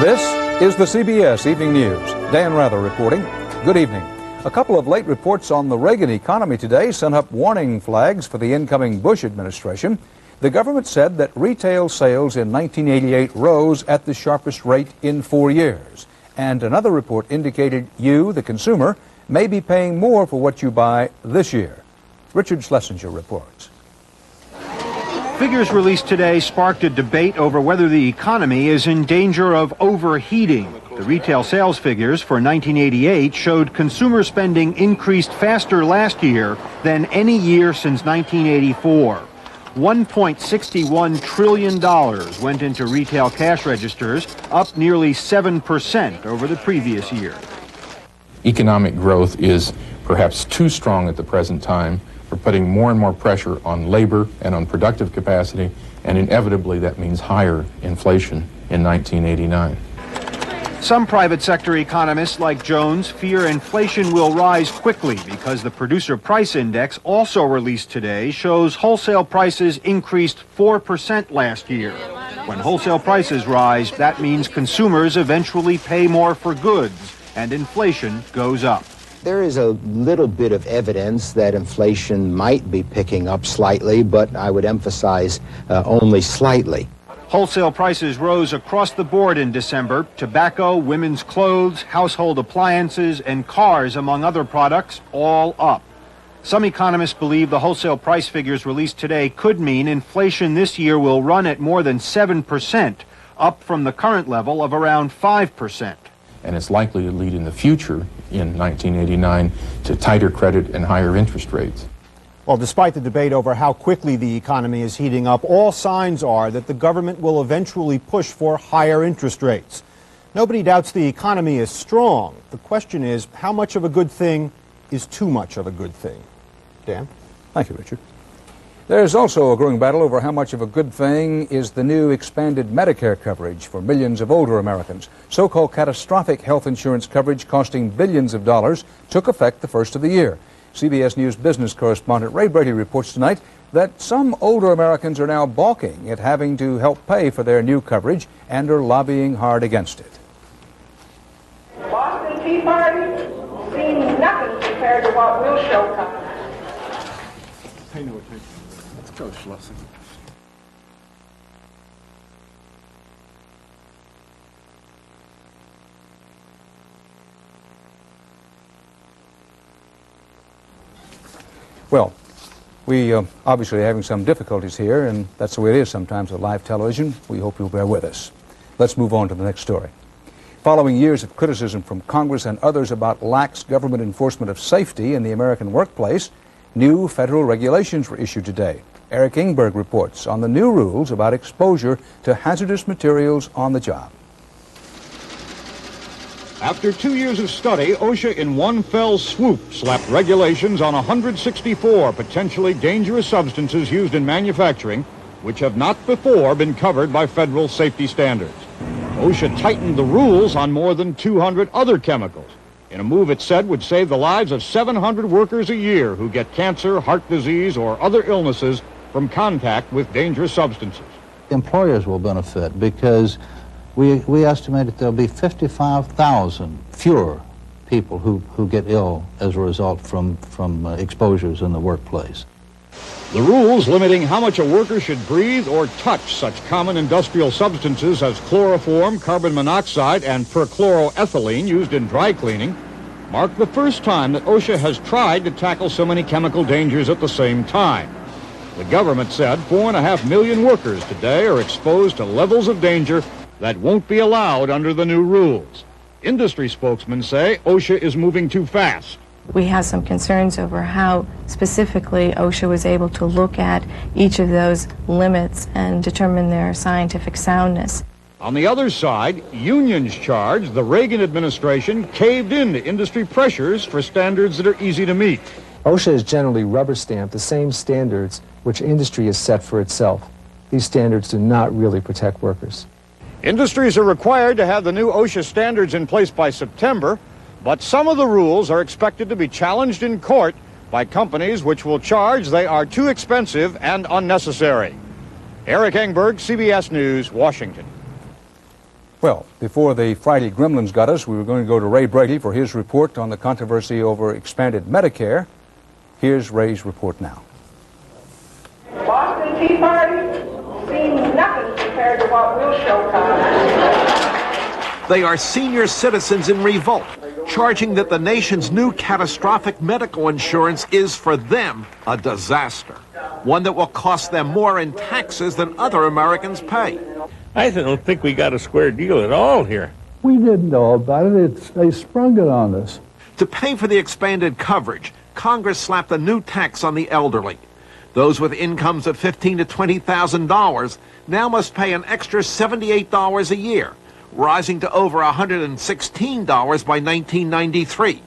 This is the CBS Evening News. Dan Rather reporting. Good evening. A couple of late reports on the Reagan economy today sent up warning flags for the incoming Bush administration. The government said that retail sales in 1988 rose at the sharpest rate in 4 years. And another report indicated you, the consumer, may be paying more for what you buy this year. Richard Schlesinger reports. Figures released today sparked a debate over whether the economy is in danger of overheating. The retail sales figures for 1988 showed consumer spending increased faster last year than any year since 1984. $1.61 trillion went into retail cash registers, up nearly 7% over the previous year. Economic growth is perhaps too strong at the present time. We're putting more and more pressure on labor and on productive capacity, and inevitably that means higher inflation in 1989. Some private sector economists like Jones fear inflation will rise quickly because the Producer Price Index, also released today, shows wholesale prices increased 4% last year. When wholesale prices rise, that means consumers eventually pay more for goods, and inflation goes up. There is a little bit of evidence that inflation might be picking up slightly, but I would emphasize only slightly. Wholesale prices rose across the board in December. Tobacco, women's clothes, household appliances, and cars, among other products, all up. Some economists believe the wholesale price figures released today could mean inflation this year will run at more than 7%, up from the current level of around 5%. And it's likely to lead in the future, in 1989, to tighter credit and higher interest rates. Well, despite the debate over how quickly the economy is heating up, all signs are that the government will eventually push for higher interest rates. Nobody doubts the economy is strong. The question is, how much of a good thing is too much of a good thing? Dan? Thank you, Richard. There's also a growing battle over how much of a good thing is the new expanded Medicare coverage for millions of older Americans. So-called catastrophic health insurance coverage costing billions of dollars took effect the first of the year. CBS News business correspondent Ray Brady reports tonight that some older Americans are now balking at having to help pay for their new coverage and are lobbying hard against it. The Boston Tea Party seems nothing compared to what will show coming. Pay no attention. Let's go, Schlesinger. Well, we obviously are having some difficulties here, and that's the way it is sometimes with live television. We hope you'll bear with us. Let's move on to the next story. Following years of criticism from Congress and others about lax government enforcement of safety in the American workplace, new federal regulations were issued today. Eric Ingberg reports on the new rules about exposure to hazardous materials on the job. After 2 years of study, OSHA in one fell swoop slapped regulations on 164 potentially dangerous substances used in manufacturing, which have not before been covered by federal safety standards. OSHA tightened the rules on more than 200 other chemicals, in a move it said would save the lives of 700 workers a year who get cancer, heart disease, or other illnesses from contact with dangerous substances. Employers will benefit because we estimate that there'll be 55,000 fewer people who get ill as a result from exposures in the workplace. The rules limiting how much a worker should breathe or touch such common industrial substances as chloroform, carbon monoxide, and perchloroethylene used in dry cleaning mark the first time that OSHA has tried to tackle so many chemical dangers at the same time. The government said 4.5 million workers today are exposed to levels of danger that won't be allowed under the new rules. Industry spokesmen say OSHA is moving too fast. We have some concerns over how specifically OSHA was able to look at each of those limits and determine their scientific soundness. On the other side, unions charge the Reagan administration caved in to industry pressures for standards that are easy to meet. OSHA has generally rubber-stamped the same standards which industry has set for itself. These standards do not really protect workers. Industries are required to have the new OSHA standards in place by September, but some of the rules are expected to be challenged in court by companies which will charge they are too expensive and unnecessary. Eric Engberg, CBS News, Washington. Well, before the Friday gremlins got us, we were going to go to Ray Brady for his report on the controversy over expanded Medicare. Here's Ray's report now. Boston Tea Party seems nothing compared to what will show comes. They are senior citizens in revolt, charging that the nation's new catastrophic medical insurance is for them a disaster, one that will cost them more in taxes than other Americans pay. I don't think we got a square deal at all here. We didn't know about it. They sprung it on us. To pay for the expanded coverage, Congress slapped a new tax on the elderly. Those with incomes of $15,000 to $20,000 now must pay an extra $78 a year, rising to over $116 by 1993.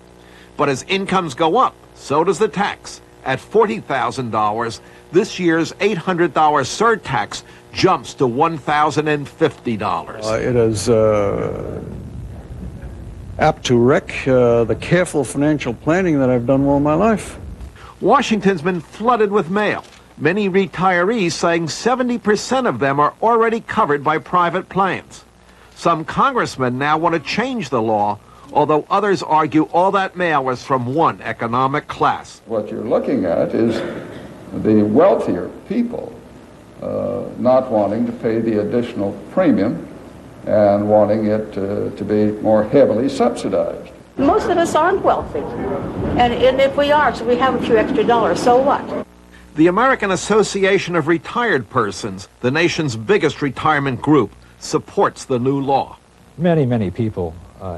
But as incomes go up, so does the tax. At $40,000, this year's $800 surtax jumps to $1,050. It is apt to wreck the careful financial planning that I've done all my life. Washington's been flooded with mail. Many retirees saying 70% of them are already covered by private plans. Some congressmen now want to change the law, although others argue all that mail was from one economic class. What you're looking at is the wealthier people not wanting to pay the additional premium and wanting it to be more heavily subsidized. Most of us aren't wealthy, and if we are, so we have a few extra dollars, so what? The American Association of Retired Persons, the nation's biggest retirement group, supports the new law. Many people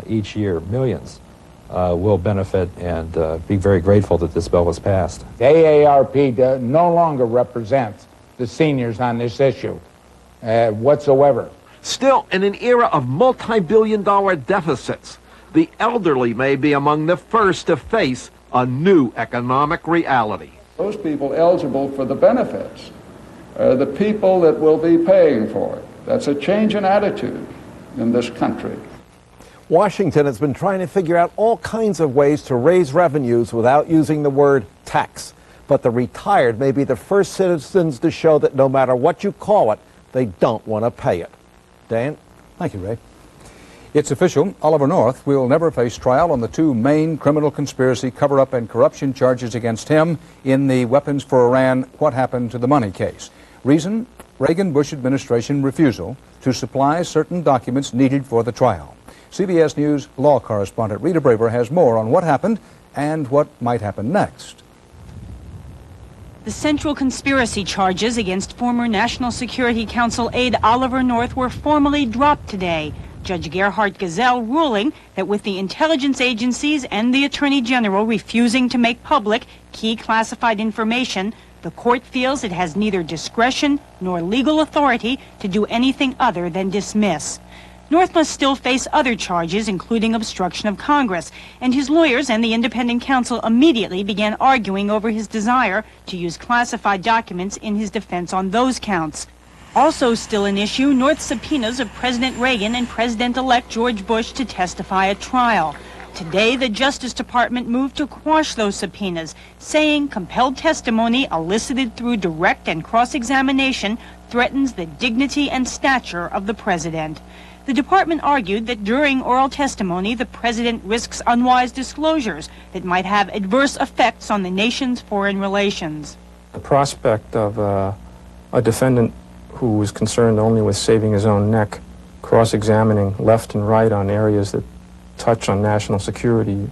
each year, millions, will benefit and be very grateful that this bill was passed. The AARP no longer represents the seniors on this issue whatsoever. Still, in an era of multi-billion-dollar deficits, the elderly may be among the first to face a new economic reality. Those people eligible for the benefits are the people that will be paying for it. That's a change in attitude in this country. Washington has been trying to figure out all kinds of ways to raise revenues without using the word tax. But the retired may be the first citizens to show that no matter what you call it, they don't want to pay it. Dan? Thank you, Ray. It's official. Oliver North will never face trial on the two main criminal conspiracy, cover-up, and corruption charges against him in the Weapons for Iran, What Happened to the Money case. Reason? Reagan-Bush administration refusal to supply certain documents needed for the trial. CBS News law correspondent Rita Braver has more on what happened and what might happen next. The central conspiracy charges against former National Security Council aide Oliver North were formally dropped today. Judge Gerhard Gesell ruling that with the intelligence agencies and the Attorney General refusing to make public key classified information, the court feels it has neither discretion nor legal authority to do anything other than dismiss. North must still face other charges, including obstruction of Congress, and his lawyers and the independent counsel immediately began arguing over his desire to use classified documents in his defense on those counts. Also still an issue, North's subpoenas of President Reagan and President-elect George Bush to testify at trial. Today, the Justice Department moved to quash those subpoenas, saying compelled testimony elicited through direct and cross-examination threatens the dignity and stature of the president. The department argued that during oral testimony, the president risks unwise disclosures that might have adverse effects on the nation's foreign relations. The prospect of a defendant who was concerned only with saving his own neck, cross-examining left and right on areas that touch on national security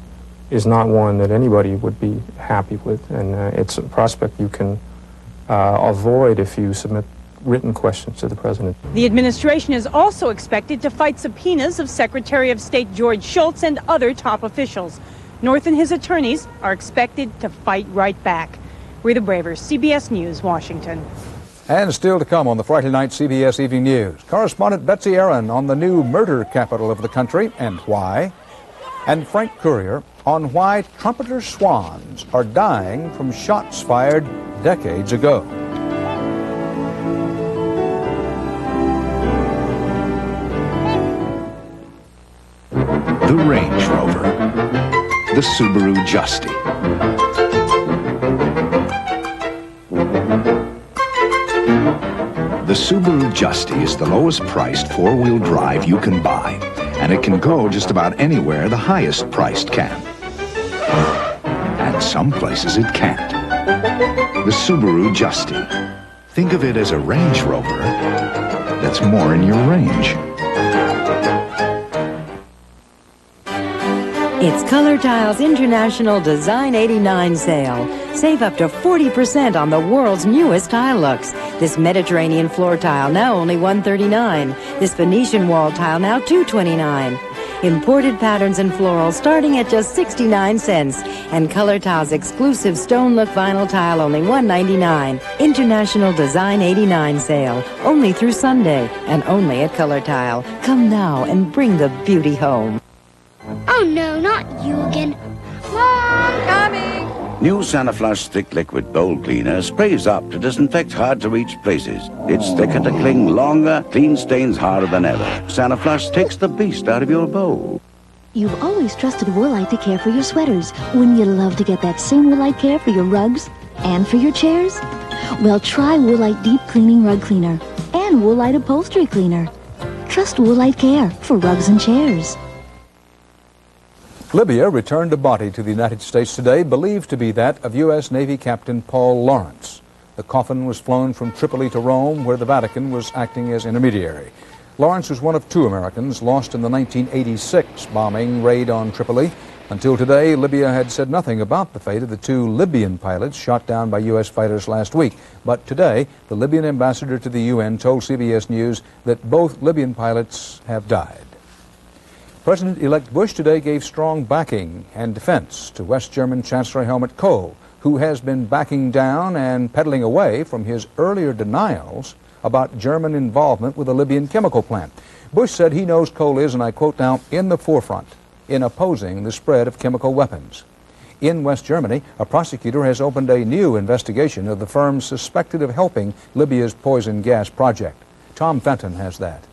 is not one that anybody would be happy with, and it's a prospect you can avoid if you submit written questions to the president. The administration is also expected to fight subpoenas of Secretary of State George Shultz and other top officials. North and his attorneys are expected to fight right back. Rita Braver, CBS News, Washington. And still to come on the Friday night CBS Evening News, correspondent Betsy Aaron on the new murder capital of the country and why, and Frank Courier on why trumpeter swans are dying from shots fired decades ago. The Range Rover, the Subaru Justy. The Subaru Justy is the lowest priced four-wheel drive you can buy, and it can go just about anywhere the highest priced can. And some places it can't. The Subaru Justy. Think of it as a Range Rover that's more in your range. It's Color Tile's International Design 89 sale. Save up to 40% on the world's newest tile looks. This Mediterranean floor tile, now only $139. This Venetian wall tile, now $229. Imported patterns and florals starting at just 69 cents. And Color Tile's exclusive stone look vinyl tile, only $199. International Design 89 sale. Only through Sunday. And only at Color Tile. Come now and bring the beauty home. Oh no, not you again. Mom, coming! New Sanaflush Thick Liquid Bowl Cleaner sprays up to disinfect hard-to-reach places. It's thicker to cling longer, clean stains harder than ever. Sanaflush takes the beast out of your bowl. You've always trusted Woolite to care for your sweaters. Wouldn't you love to get that same Woolite care for your rugs and for your chairs? Well, try Woolite Deep Cleaning Rug Cleaner and Woolite Upholstery Cleaner. Trust Woolite Care for rugs and chairs. Libya returned a body to the United States today, believed to be that of U.S. Navy Captain Paul Lawrence. The coffin was flown from Tripoli to Rome, where the Vatican was acting as intermediary. Lawrence was one of two Americans lost in the 1986 bombing raid on Tripoli. Until today, Libya had said nothing about the fate of the two Libyan pilots shot down by U.S. fighters last week. But today, the Libyan ambassador to the UN told CBS News that both Libyan pilots have died. President-elect Bush today gave strong backing and defense to West German Chancellor Helmut Kohl, who has been backing down and pedaling away from his earlier denials about German involvement with the Libyan chemical plant. Bush said he knows Kohl is, and I quote now, in the forefront in opposing the spread of chemical weapons. In West Germany, a prosecutor has opened a new investigation of the firm suspected of helping Libya's poison gas project. Tom Fenton has that.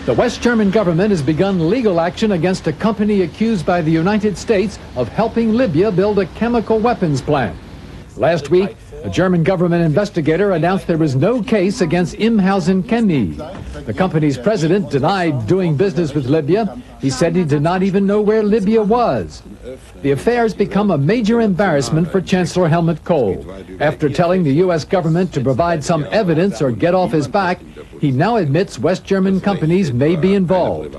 The West German government has begun legal action against a company accused by the United States of helping Libya build a chemical weapons plant. Last week, a German government investigator announced there was no case against Imhausen Chemie. The company's president denied doing business with Libya. He said he did not even know where Libya was. The affair has become a major embarrassment for Chancellor Helmut Kohl. After telling the U.S. government to provide some evidence or get off his back, he now admits West German companies may be involved.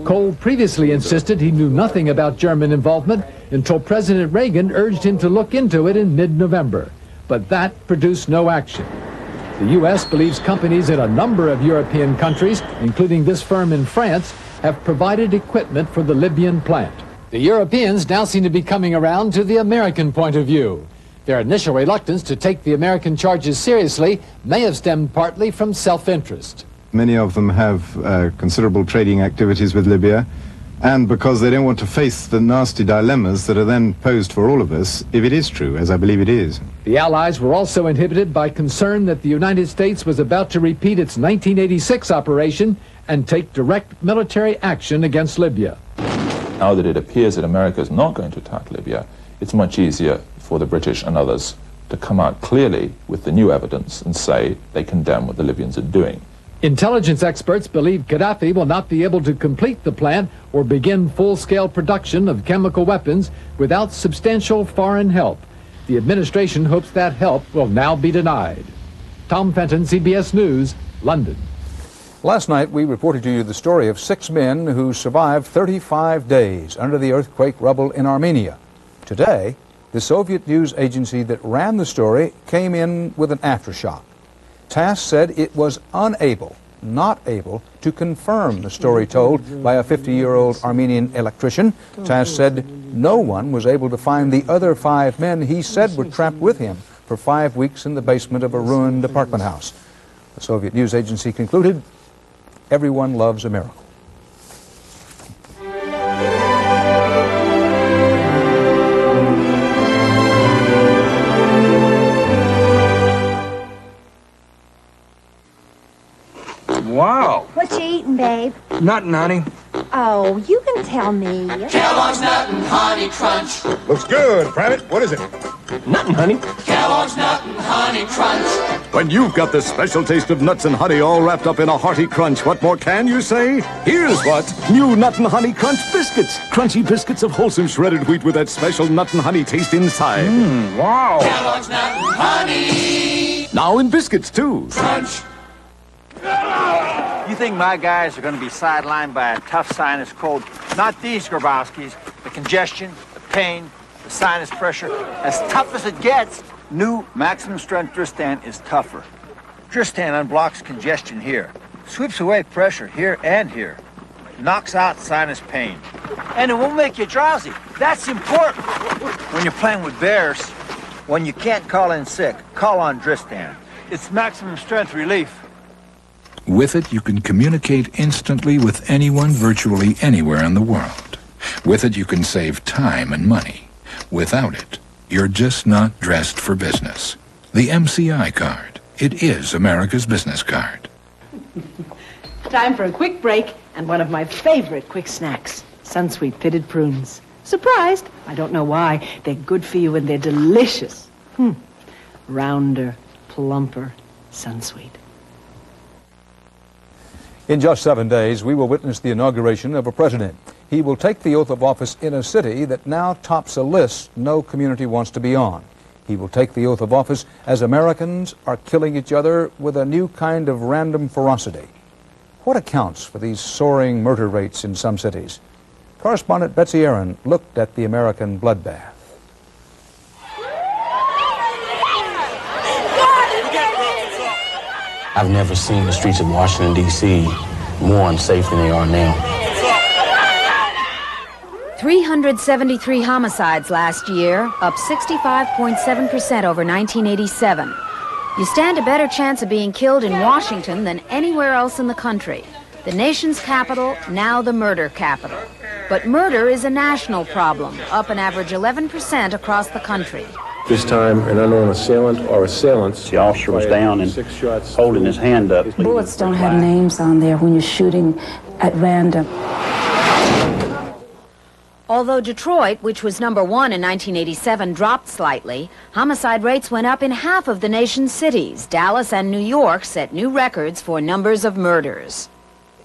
Kohl previously insisted he knew nothing about German involvement until President Reagan urged him to look into it in mid-November. But that produced no action. The U.S. believes companies in a number of European countries, including this firm in France, have provided equipment for the Libyan plant. The Europeans now seem to be coming around to the American point of view. Their initial reluctance to take the American charges seriously may have stemmed partly from self-interest. Many of them have considerable trading activities with Libya, and because they don't want to face the nasty dilemmas that are then posed for all of us, if it is true, as I believe it is. The Allies were also inhibited by concern that the United States was about to repeat its 1986 operation and take direct military action against Libya. Now that it appears that America is not going to attack Libya, it's much easier for the British and others to come out clearly with the new evidence and say they condemn what the Libyans are doing. Intelligence experts believe Gaddafi will not be able to complete the plant or begin full-scale production of chemical weapons without substantial foreign help. The administration hopes that help will now be denied. Tom Fenton, CBS News, London. Last night, we reported to you the story of 6 men who survived 35 days under the earthquake rubble in Armenia. Today, the Soviet news agency that ran the story came in with an aftershock. TASS said it was not able to confirm the story told by a 50-year-old Armenian electrician. TASS said no one was able to find the other 5 men he said were trapped with him for 5 weeks in the basement of a ruined apartment house. The Soviet news agency concluded, everyone loves a miracle. Wow. What you eating, babe? Nothing, honey. Oh, you can tell me. Kellogg's Nut and Honey Crunch. Looks good, Private. What is it? Nothing, honey. Kellogg's Nut and Honey Crunch. When you've got the special taste of nuts and honey all wrapped up in a hearty crunch, what more can you say? Here's what. New Nut and Honey Crunch Biscuits. Crunchy biscuits of wholesome shredded wheat with that special nut and honey taste inside. Wow. Kellogg's Nut and Honey. Now in biscuits, too. Crunch. You think my guys are going to be sidelined by a tough sinus cold? Not these Grabowskis. The congestion, the pain, the sinus pressure, as tough as it gets. New maximum strength Dristan is tougher. Dristan unblocks congestion here, sweeps away pressure here and here, knocks out sinus pain. And it won't make you drowsy. That's important. When you're playing with bears, when you can't call in sick, call on Dristan. It's maximum strength relief. With it, you can communicate instantly with anyone virtually anywhere in the world. With it, you can save time and money. Without it, you're just not dressed for business. The MCI card. It is America's business card. Time for a quick break and one of my favorite quick snacks, Sunsweet pitted prunes. Surprised? I don't know why. They're good for you and they're delicious. Rounder, plumper, Sunsweet. In just 7 days, we will witness the inauguration of a president. He will take the oath of office in a city that now tops a list no community wants to be on. He will take the oath of office as Americans are killing each other with a new kind of random ferocity. What accounts for these soaring murder rates in some cities? Correspondent Betsy Aaron looked at the American bloodbath. I've never seen the streets of Washington, D.C. more unsafe than they are now. 373 homicides last year, up 65.7% over 1987. You stand a better chance of being killed in Washington than anywhere else in the country. The nation's capital, now the murder capital. But murder is a national problem, up an average 11% across the country. This time, an unknown assailant or assailants. The officer was down and holding his hand up. Bullets don't have names on there when you're shooting at random. Although Detroit, which was number 1 in 1987, dropped slightly, homicide rates went up in half of the nation's cities. Dallas and New York set new records for numbers of murders.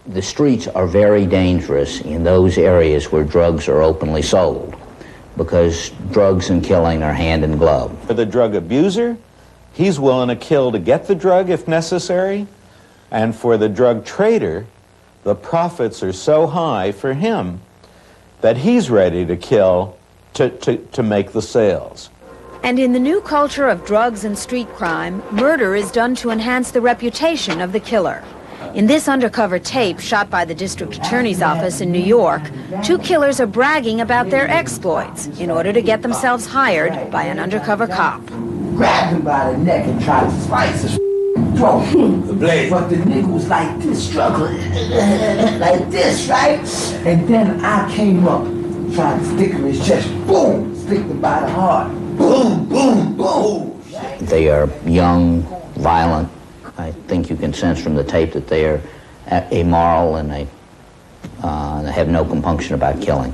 The streets are very dangerous in those areas where drugs are openly sold, because drugs and killing are hand in glove. For the drug abuser, he's willing to kill to get the drug if necessary. And for the drug trader, the profits are so high for him that he's ready to kill to make the sales. And in the new culture of drugs and street crime, murder is done to enhance the reputation of the killer. In this undercover tape shot by the district attorney's office in New York, 2 killers are bragging about their exploits in order to get themselves hired by an undercover cop. Grabbed him by the neck and tried to slice his throat. The blade. But the nigga was like this, struggling like this, right? And then I came up, tried to stick him in his chest. Boom! Stick him by the heart. Boom, boom, boom. They are young, violent. I think you can sense from the tape that they are amoral and they have no compunction about killing.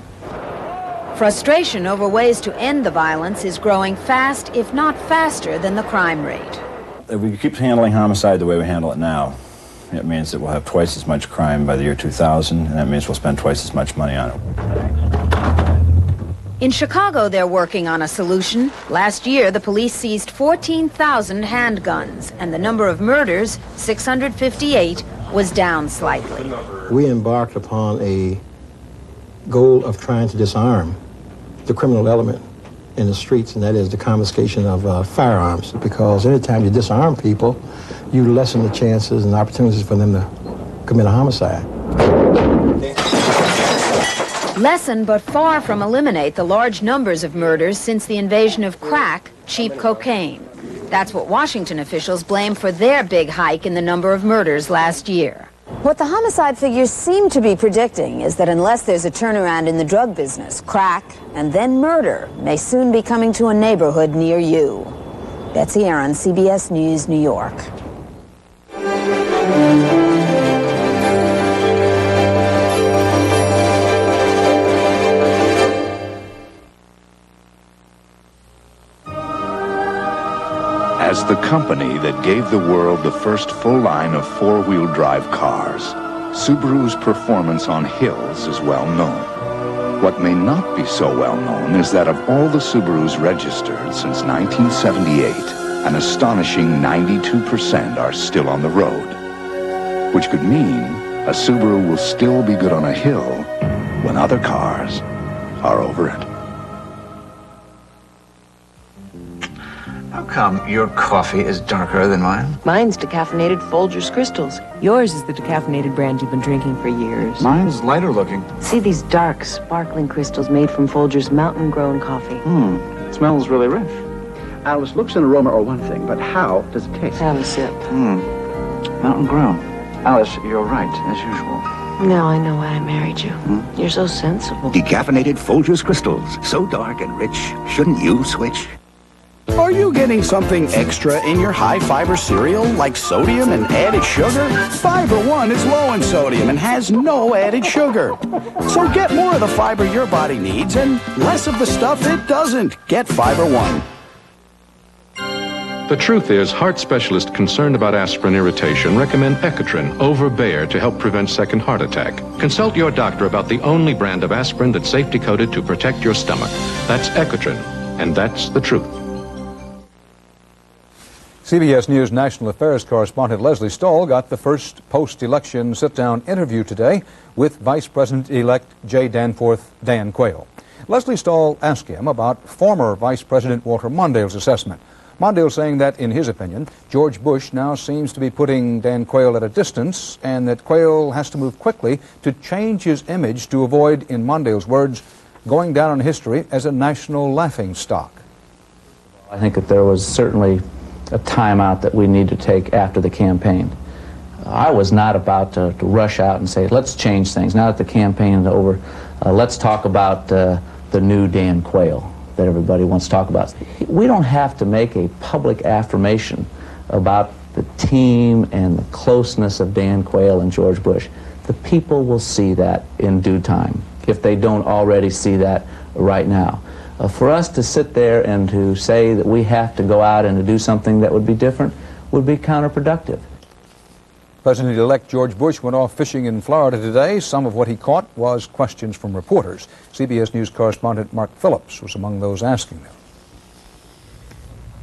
Frustration over ways to end the violence is growing fast, if not faster, than the crime rate. If we keep handling homicide the way we handle it now, it means that we'll have twice as much crime by the year 2000, and that means we'll spend twice as much money on it. In Chicago, they're working on a solution. Last year, the police seized 14,000 handguns, and the number of murders, 658, was down slightly. We embarked upon a goal of trying to disarm the criminal element in the streets, and that is the confiscation of firearms, because anytime you disarm people, you lessen the chances and opportunities for them to commit a homicide. Lessen, but far from eliminate, the large numbers of murders since the invasion of crack, cheap cocaine. That's what Washington officials blame for their big hike in the number of murders last year. What the homicide figures seem to be predicting is that unless there's a turnaround in the drug business, crack and then murder may soon be coming to a neighborhood near you. Betsy Aaron, CBS News, New York. As the company that gave the world the first full line of four-wheel drive cars, Subaru's performance on hills is well known. What may not be so well known is that of all the Subarus registered since 1978, an astonishing 92% are still on the road, which could mean a Subaru will still be good on a hill when other cars are over it. How come your coffee is darker than mine? Mine's decaffeinated Folgers Crystals. Yours is the decaffeinated brand you've been drinking for years. Mine's lighter looking. See these dark, sparkling crystals made from Folgers mountain-grown coffee. It smells really rich. Alice, looks and aroma are one thing, but how does it taste? Have a sip. Mountain grown. Alice, you're right, as usual. Now I know why I married you. You're so sensible. Decaffeinated Folgers Crystals. So dark and rich. Shouldn't you switch? Are you getting something extra in your high-fiber cereal, like sodium and added sugar? Fiber One is low in sodium and has no added sugar. So get more of the fiber your body needs and less of the stuff it doesn't. Get Fiber One. The truth is, heart specialists concerned about aspirin irritation recommend Ecotrin over Bayer to help prevent second heart attack. Consult your doctor about the only brand of aspirin that's safety coated to protect your stomach. That's Ecotrin, and that's the truth. CBS News National Affairs correspondent Leslie Stahl got the first post-election sit-down interview today with Vice President-elect J. Danforth Dan Quayle. Leslie Stahl asked him about former Vice President Walter Mondale's assessment. Mondale saying that, in his opinion, George Bush now seems to be putting Dan Quayle at a distance and that Quayle has to move quickly to change his image to avoid, in Mondale's words, going down in history as a national laughingstock. I think that there was certainly a timeout that we need to take after the campaign. I was not about to rush out and say, let's change things. Now that the campaign is over, let's talk about the new Dan Quayle that everybody wants to talk about. We don't have to make a public affirmation about the team and the closeness of Dan Quayle and George Bush. The people will see that in due time, if they don't already see that right now. For us to sit there and to say that we have to go out and to do something that would be different would be counterproductive. President-elect George Bush went off fishing in Florida today. Some of what he caught was questions from reporters. CBS News correspondent Mark Phillips was among those asking them.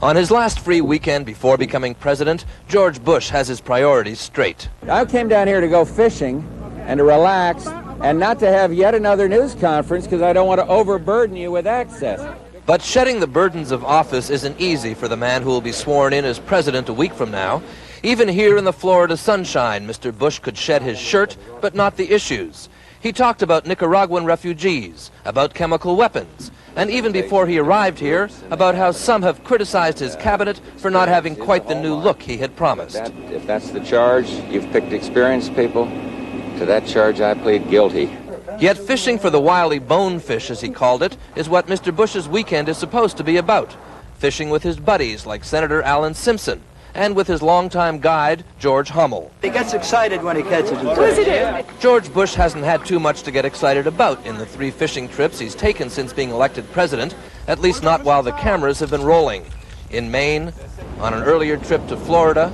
On his last free weekend before becoming president, George Bush has his priorities straight. I came down here to go fishing and to relax and not to have yet another news conference because I don't want to overburden you with access. But shedding the burdens of office isn't easy for the man who will be sworn in as president a week from now. Even here in the Florida sunshine, Mr. Bush could shed his shirt, but not the issues. He talked about Nicaraguan refugees, about chemical weapons, and even before he arrived here, about how some have criticized his cabinet for not having quite the new look he had promised. If that's the charge, you've picked experienced people. To that charge, I plead guilty. Yet fishing for the wily bonefish, as he called it, is what Mr. Bush's weekend is supposed to be about. Fishing with his buddies like Senator Alan Simpson, and with his longtime guide, George Hummel. He gets excited when he catches it. George Bush hasn't had too much to get excited about in the 3 fishing trips he's taken since being elected president, at least not while the cameras have been rolling. In Maine, on an earlier trip to Florida,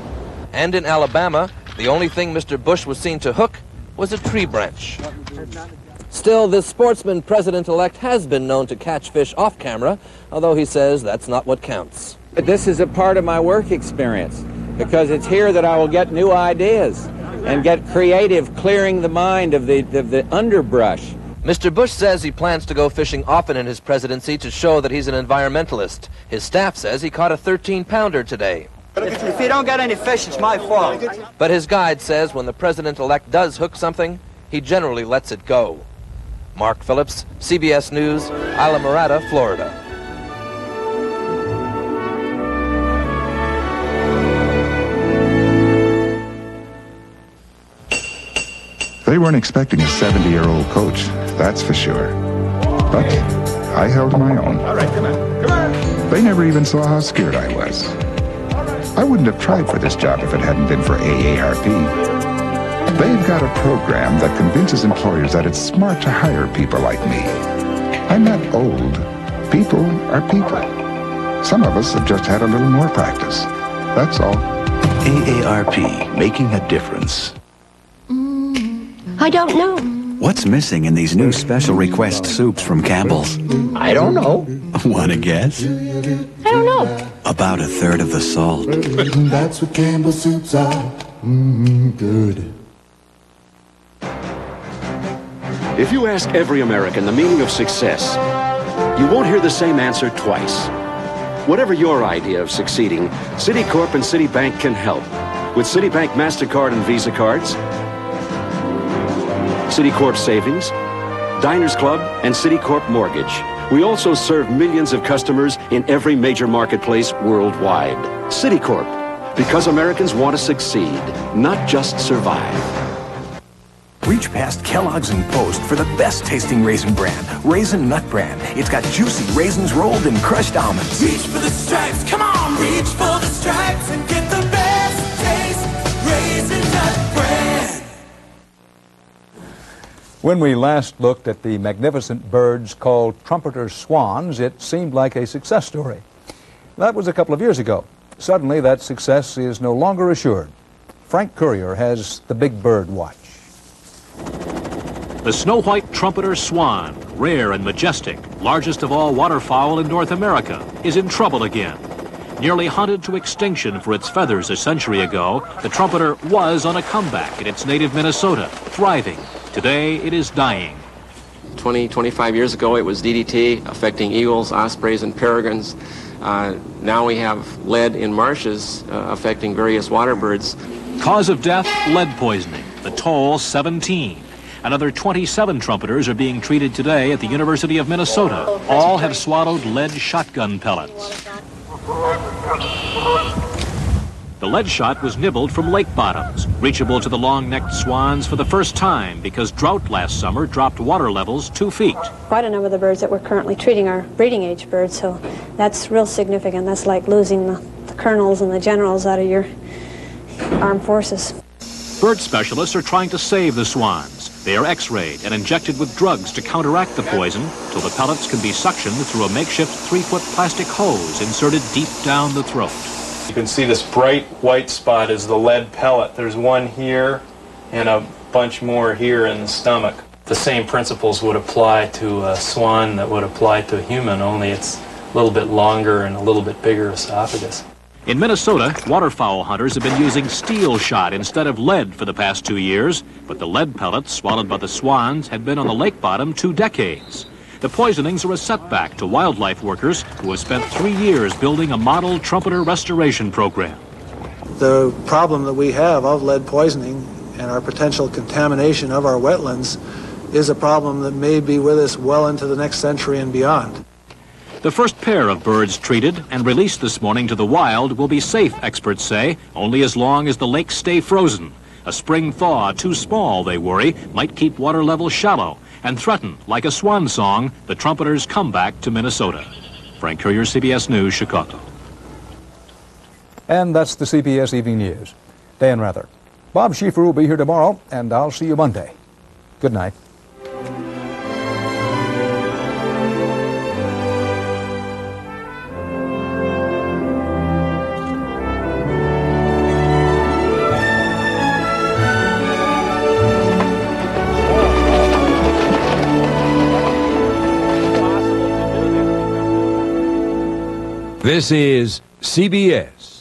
and in Alabama, the only thing Mr. Bush was seen to hook was a tree branch. Still, this sportsman president-elect has been known to catch fish off camera, although he says that's not what counts. This is a part of my work experience because it's here that I will get new ideas and get creative, clearing the mind of the underbrush. Mr. Bush says he plans to go fishing often in his presidency to show that he's an environmentalist. His staff says he caught a 13-pounder today. If you don't get any fish, it's my fault. But his guide says when the president-elect does hook something, he generally lets it go. Mark Phillips, CBS News, Isla Mirada, Florida. They weren't expecting a 70-year-old coach, that's for sure. But I held my own. All right, come on. They never even saw how scared I was. I wouldn't have tried for this job if it hadn't been for AARP. They've got a program that convinces employers that it's smart to hire people like me. I'm not old. People are people. Some of us have just had a little more practice. That's all. AARP, making a difference. I don't know. What's missing in these new special request soups from Campbell's? I don't know. Want to guess? I don't know. About a third of the salt. That's what Campbell's soups are. Good. If you ask every American the meaning of success, you won't hear the same answer twice. Whatever your idea of succeeding, Citicorp and Citibank can help. With Citibank MasterCard and Visa cards, Citicorp Savings, Diners Club, and Citicorp Mortgage. We also serve millions of customers in every major marketplace worldwide. Citicorp, because Americans want to succeed, not just survive. Reach past Kellogg's and Post for the best tasting raisin brand, Raisin Nut Brand. It's got juicy raisins rolled in crushed almonds. Reach for the stripes, come on, reach for the stripes and get the best taste, Raisin Nut Brand. When we last looked at the magnificent birds called trumpeter swans, it seemed like a success story. That was a couple of years ago. Suddenly, that success is no longer assured. Frank Courier has the Big Bird Watch. The snow-white trumpeter swan, rare and majestic, largest of all waterfowl in North America, is in trouble again. Nearly hunted to extinction for its feathers a century ago, the trumpeter was on a comeback in its native Minnesota, thriving. Today, it is dying. 25 years ago, it was DDT affecting eagles, ospreys, and peregrines. Now we have lead in marshes affecting various water birds. Cause of death, lead poisoning. The toll, 17. Another 27 trumpeters are being treated today at the University of Minnesota. All have swallowed lead shotgun pellets. The lead shot was nibbled from lake bottoms, reachable to the long-necked swans for the first time because drought last summer dropped water levels 2 feet. Quite a number of the birds that we're currently treating are breeding age birds, so that's real significant. That's like losing the colonels and the generals out of your armed forces. Bird specialists are trying to save the swans. They are x-rayed and injected with drugs to counteract the poison till the pellets can be suctioned through a makeshift 3-foot plastic hose inserted deep down the throat. You can see this bright white spot is the lead pellet. There's one here and a bunch more here in the stomach. The same principles would apply to a swan that would apply to a human, only it's a little bit longer and a little bit bigger esophagus. In Minnesota, waterfowl hunters have been using steel shot instead of lead for the past 2 years, but the lead pellets swallowed by the swans had been on the lake bottom 2 decades. The poisonings are a setback to wildlife workers who have spent 3 years building a model trumpeter restoration program. The problem that we have of lead poisoning and our potential contamination of our wetlands is a problem that may be with us well into the next century and beyond. The first pair of birds treated and released this morning to the wild will be safe, experts say, only as long as the lakes stay frozen. A spring thaw too small, they worry, might keep water levels shallow and threaten, like a swan song, the trumpeters' comeback to Minnesota. Frank Courier, CBS News, Chicago. And that's the CBS Evening News. Dan Rather. Bob Schieffer will be here tomorrow, and I'll see you Monday. Good night. This is CBS.